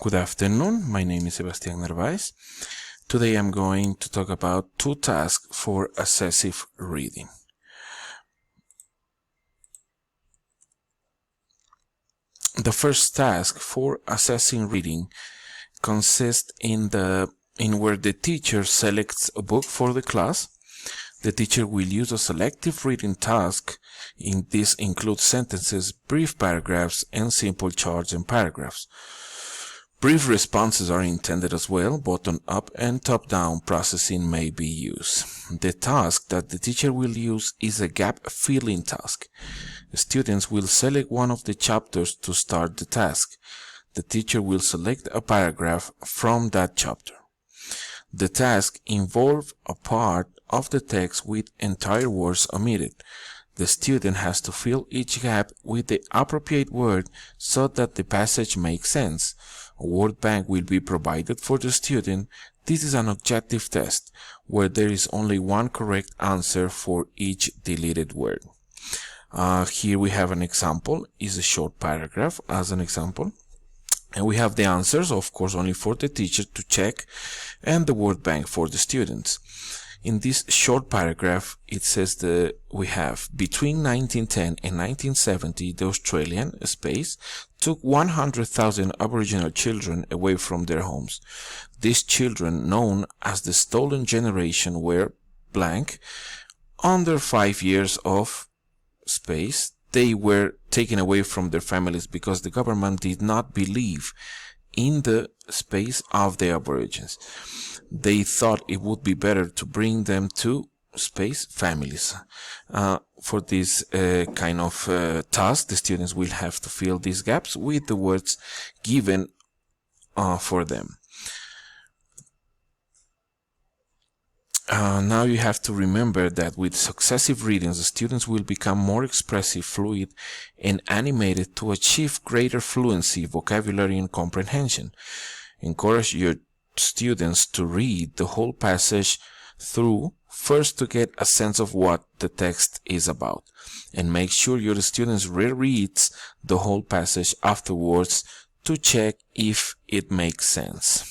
Good afternoon, my name is Sebastián Narváez. Today I'm going to talk about two tasks for assessive reading. The first task for assessing reading consists in where the teacher selects a book for the class. The teacher will use a selective reading task. This includes sentences, brief paragraphs, and simple charts and paragraphs. Brief responses are intended as well. Bottom-up and top-down processing may be used. The task that the teacher will use is a gap-filling task. The students will select one of the chapters to start the task. The teacher will select a paragraph from that chapter. The task involves a part of the text with entire words omitted. The student has to fill each gap with the appropriate word so that the passage makes sense. A word bank will be provided for the student. This is an objective test where there is only one correct answer for each deleted word. Here we have an example, is a short paragraph as an example. And we have the answers, of course, only for the teacher to check, and the word bank for the students. In this short paragraph, it says that we have between 1910 and 1970, the Australian space took 100,000 Aboriginal children away from their homes. These children, known as the stolen generation, were blank. Under 5 years of space, they were taken away from their families because the government did not believe in the space of the Aborigines. They thought it would be better to bring them to space families. For this kind of task, the students will have to fill these gaps with the words given for them. Now you have to remember that with successive readings, the students will become more expressive, fluid, and animated to achieve greater fluency, vocabulary, and comprehension. Encourage your students to read the whole passage through, first to get a sense of what the text is about, and make sure your students rereads the whole passage afterwards to check if it makes sense.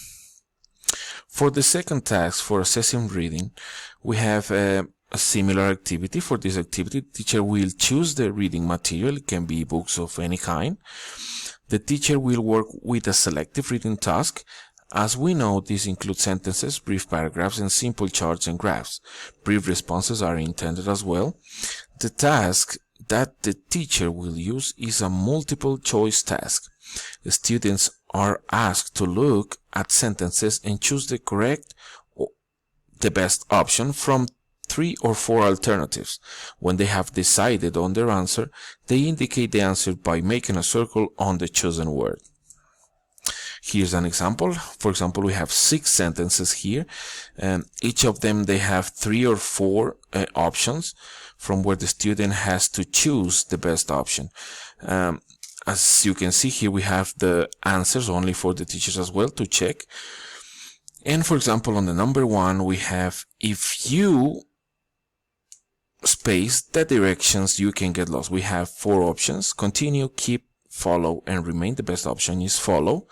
For the second task for assessing reading, we have a similar activity. For this activity, the teacher will choose the reading material. It can be books of any kind. The teacher will work with a selective reading task. As we know, this includes sentences, brief paragraphs, and simple charts and graphs. Brief responses are intended as well. The task that the teacher will use is a multiple choice task. The students are asked to look at sentences and choose the correct or the best option from 3 or 4 alternatives. When they have decided on their answer, they indicate the answer by making a circle on the chosen word. Here's an example. For example, we have 6 sentences here, and each of them they have 3 or 4 options from where the student has to choose the best option. As you can see here, we have the answers only for the teachers as well to check. And for example, on the number 1, we have, if you space the directions, you can get lost. We have 4 options: continue, keep, follow, and remain. The best option is follow.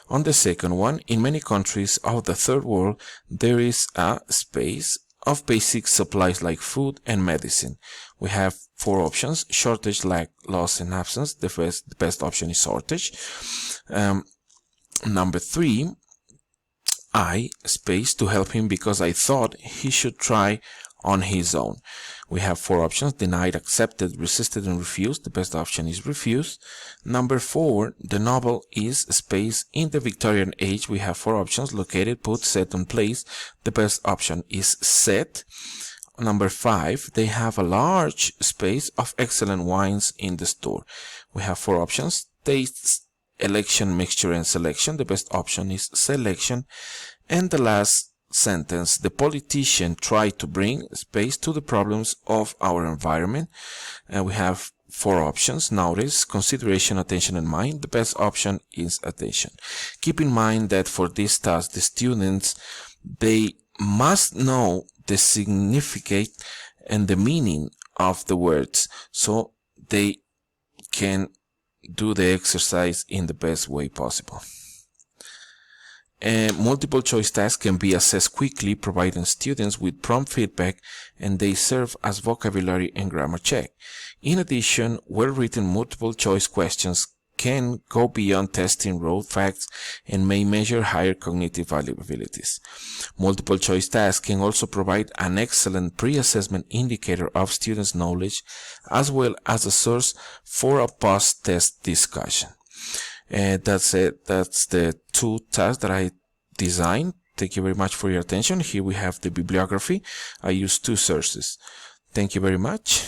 On the second one, in many countries of the third world, there is a space of basic supplies like food and medicine. We have 4 options: shortage, lack, loss, and absence. The best option is shortage. Number 3, I space to help him because I thought he should try on his own. We have 4 options: denied, accepted, resisted, and refused. The best option is refused. Number 4, the novel is space in the Victorian age. We have 4 options: located, put, set, and place. The best option is set. Number 5, they have a large space of excellent wines in the store. We have 4 options: taste, election, mixture, and selection. The best option is selection. And the last sentence, the politician tried to bring space to the problems of our environment. And we have 4 options: notice, consideration, attention, and mind. The best option is attention. Keep in mind that for this task, the students, they must know the significance and the meaning of the words so they can do the exercise in the best way possible. Multiple choice tasks can be assessed quickly, providing students with prompt feedback, and they serve as vocabulary and grammar check. In addition, well-written multiple choice questions can go beyond testing raw facts and may measure higher cognitive abilities. Multiple choice tasks can also provide an excellent pre-assessment indicator of students' knowledge, as well as a source for a post-test discussion. That's it. That's the 2 tasks that I designed. Thank you very much for your attention. Here we have the bibliography. I use 2 sources. Thank you very much.